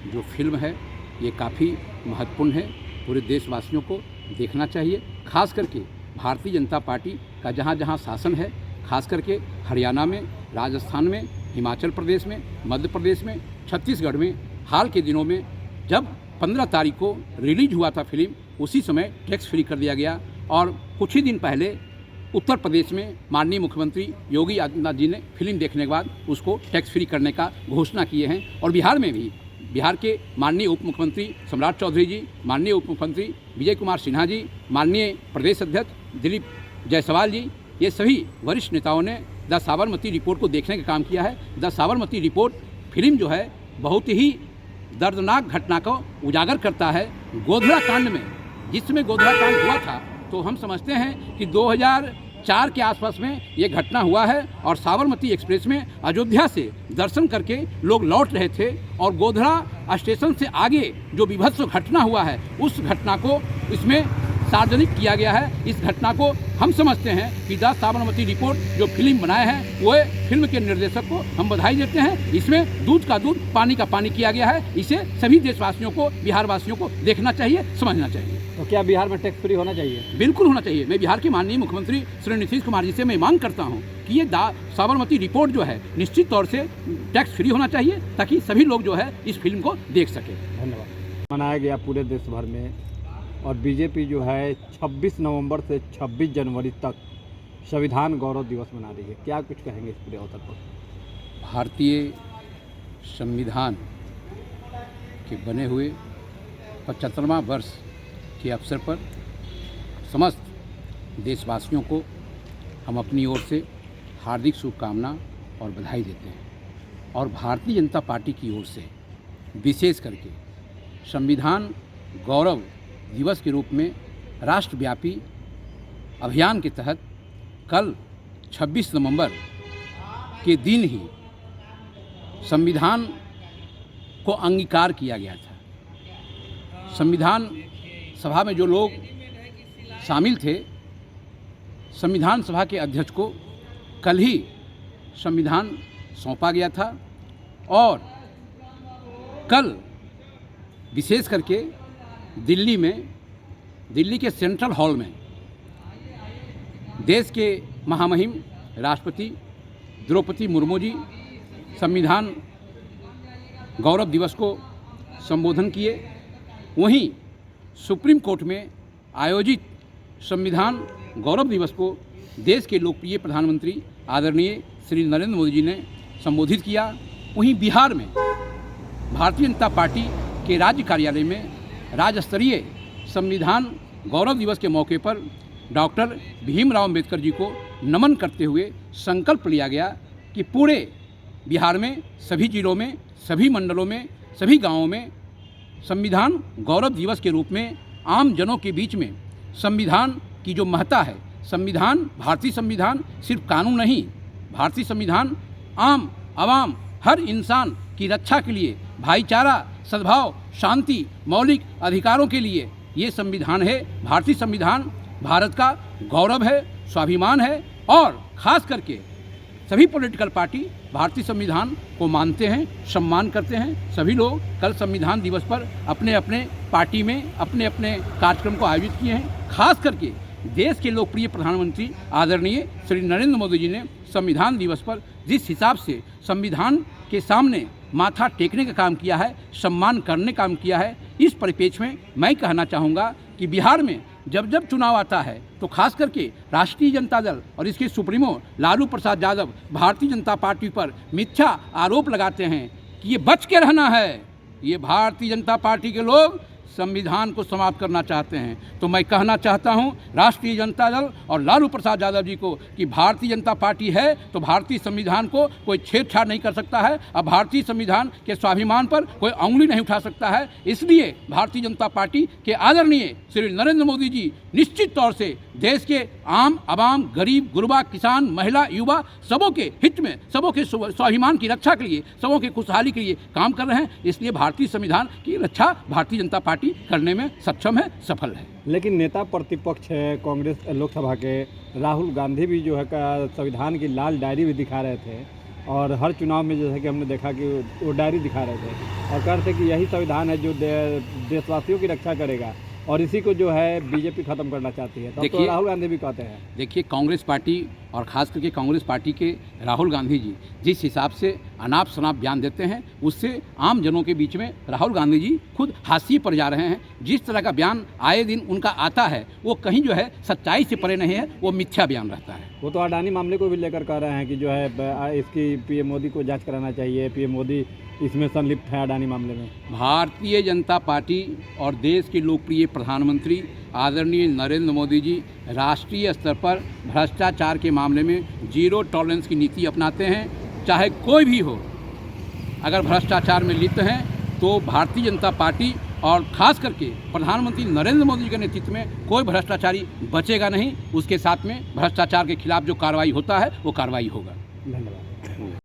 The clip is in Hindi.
जो फिल्म है ये काफ़ी महत्वपूर्ण है, पूरे देशवासियों को देखना चाहिए। खास करके भारतीय जनता पार्टी का जहाँ जहाँ शासन है, खास करके हरियाणा में, राजस्थान में, हिमाचल प्रदेश में, मध्य प्रदेश में, छत्तीसगढ़ में, हाल के दिनों में जब 15 तारीख को रिलीज हुआ था फिल्म, उसी समय टैक्स फ्री कर दिया गया। और कुछ ही दिन पहले उत्तर प्रदेश में माननीय मुख्यमंत्री योगी आदित्यनाथ जी ने फिल्म देखने के बाद उसको टैक्स फ्री करने का घोषणा किए हैं। और बिहार में भी बिहार के माननीय उप मुख्यमंत्री सम्राट चौधरी जी, माननीय उप मुख्यमंत्री विजय कुमार सिन्हा जी, माननीय प्रदेश अध्यक्ष दिलीप जायसवाल जी, ये सभी वरिष्ठ नेताओं ने द साबरमती रिपोर्ट को देखने का काम किया है। द साबरमती रिपोर्ट फिल्म जो है बहुत ही दर्दनाक घटना को उजागर करता है। गोधरा कांड में, जिसमें गोधरा कांड हुआ था, तो हम समझते हैं कि 2004 के आसपास में ये घटना हुआ है और साबरमती एक्सप्रेस में अयोध्या से दर्शन करके लोग लौट रहे थे और गोधरा स्टेशन से आगे जो विभत्स घटना हुआ है, उस घटना को इसमें सार्वजनिक किया गया है। इस घटना को हम समझते हैं कि द साबरमती रिपोर्ट जो फिल्म बनाए हैं, वो फिल्म के निर्देशक को हम बधाई देते हैं। इसमें दूध का दूध, पानी का पानी किया गया है। इसे सभी देशवासियों को, बिहार वासियों को देखना चाहिए, समझना चाहिए। तो क्या बिहार में टैक्स फ्री होना चाहिए? बिल्कुल होना चाहिए। मैं बिहार के माननीय मुख्यमंत्री श्री नीतीश कुमार जी से मैं मांग करता हूँ कि ये साबरमती रिपोर्ट जो है निश्चित तौर से टैक्स फ्री होना चाहिए, ताकि सभी लोग जो है इस फिल्म को देख सकें। धन्यवाद। मनाया गया पूरे देश भर में और बीजेपी जो है 26 नवंबर से 26 जनवरी तक संविधान गौरव दिवस मना रही है। क्या कुछ कहेंगे इस पूरे अवसर पर? भारतीय संविधान के बने हुए 75वां वर्ष के अवसर पर समस्त देशवासियों को हम अपनी ओर से हार्दिक शुभकामना और बधाई देते हैं। और भारतीय जनता पार्टी की ओर से विशेष करके संविधान गौरव दिवस के रूप में राष्ट्रव्यापी अभियान के तहत कल 26 नवंबर के दिन ही संविधान को अंगीकार किया गया था। संविधान सभा में जो लोग शामिल थे, संविधान सभा के अध्यक्ष को कल ही संविधान सौंपा गया था और कल विशेष करके दिल्ली के सेंट्रल हॉल में देश के महामहिम राष्ट्रपति द्रौपदी मुर्मू जी संविधान गौरव दिवस को संबोधन किए। वहीं सुप्रीम कोर्ट में आयोजित संविधान गौरव दिवस को देश के लोकप्रिय प्रधानमंत्री आदरणीय श्री नरेंद्र मोदी जी ने संबोधित किया। वहीं बिहार में भारतीय जनता पार्टी के राज्य कार्यालय में राज्य स्तरीय संविधान गौरव दिवस के मौके पर डॉक्टर भीमराव अंबेडकर जी को नमन करते हुए संकल्प लिया गया कि पूरे बिहार में सभी जिलों में, सभी मंडलों में, सभी गांवों में संविधान गौरव दिवस के रूप में आम जनों के बीच में संविधान की जो महत्ता है, संविधान, भारतीय संविधान सिर्फ कानून नहीं, भारतीय संविधान आम आवाम हर इंसान की रक्षा के लिए, भाईचारा, सद्भाव, शांति, मौलिक अधिकारों के लिए ये संविधान है। भारतीय संविधान भारत का गौरव है, स्वाभिमान है और ख़ास करके सभी पॉलिटिकल पार्टी भारतीय संविधान को मानते हैं, सम्मान करते हैं। सभी लोग कल संविधान दिवस पर अपने अपने पार्टी में अपने अपने कार्यक्रम को आयोजित किए हैं। खास करके देश के लोकप्रिय प्रधानमंत्री आदरणीय श्री नरेंद्र मोदी जी ने संविधान दिवस पर जिस हिसाब से संविधान के सामने माथा टेकने का काम किया है, सम्मान करने का काम किया है, इस परिप्रेक्ष्य में मैं कहना चाहूँगा कि बिहार में जब जब चुनाव आता है तो खास करके राष्ट्रीय जनता दल और इसके सुप्रीमो लालू प्रसाद यादव भारतीय जनता पार्टी पर मिथ्या आरोप लगाते हैं कि ये बच के रहना है। ये भारतीय जनता पार्टी के लोग संविधान को समाप्त करना चाहते हैं। तो मैं कहना चाहता हूं राष्ट्रीय जनता दल और लालू प्रसाद यादव जी को कि भारतीय जनता पार्टी है तो भारतीय संविधान को कोई छेड़छाड़ नहीं कर सकता है। अब भारतीय संविधान के स्वाभिमान पर कोई उंगली नहीं उठा सकता है। इसलिए भारतीय जनता पार्टी के आदरणीय श्री नरेंद्र मोदी जी निश्चित तौर से देश के आम आवाम, गरीब गुरबा, किसान, महिला, युवा सबों के हित में, सबों के स्वाभिमान की रक्षा के लिए, सबों के खुशहाली के लिए काम कर रहे हैं। इसलिए भारतीय संविधान की रक्षा भारतीय जनता पार्टी करने में सक्षम है, सफल है। लेकिन नेता प्रतिपक्ष है कांग्रेस लोकसभा के राहुल गांधी भी जो है संविधान की लाल डायरी भी दिखा रहे थे और हर चुनाव में जैसे कि हमने देखा कि वो डायरी दिखा रहे थे और कह रहे थे कि यही संविधान है जो देशवासियों की रक्षा करेगा और इसी को जो है बीजेपी खत्म करना चाहती है। तो देखिए, राहुल गांधी भी कहते हैं। देखिए, कांग्रेस पार्टी और ख़ास करके कांग्रेस पार्टी के राहुल गांधी जी जिस हिसाब से अनाप शनाप बयान देते हैं उससे आम जनों के बीच में राहुल गांधी जी खुद हाशिए पर जा रहे हैं। जिस तरह का बयान आए दिन उनका आता है वो कहीं जो है सच्चाई से परे नहीं है, वो मिथ्या बयान रहता है। वो तो अडानी मामले को भी लेकर कह रहे हैं कि जो है इसकी पीएम मोदी को जांच कराना चाहिए, पीएम मोदी इसमें संलिप्त है अडानी मामले में। भारतीय जनता पार्टी और देश के लोकप्रिय प्रधानमंत्री आदरणीय नरेंद्र मोदी जी राष्ट्रीय स्तर पर भ्रष्टाचार के मामले में जीरो टॉलरेंस की नीति अपनाते हैं। चाहे कोई भी हो, अगर भ्रष्टाचार में लिप्त हैं तो भारतीय जनता पार्टी और ख़ास करके प्रधानमंत्री नरेंद्र मोदी जी के नेतृत्व में कोई भ्रष्टाचारी बचेगा नहीं। उसके साथ में भ्रष्टाचार के खिलाफ जो कार्रवाई होता है वो कार्रवाई होगा। धन्यवाद।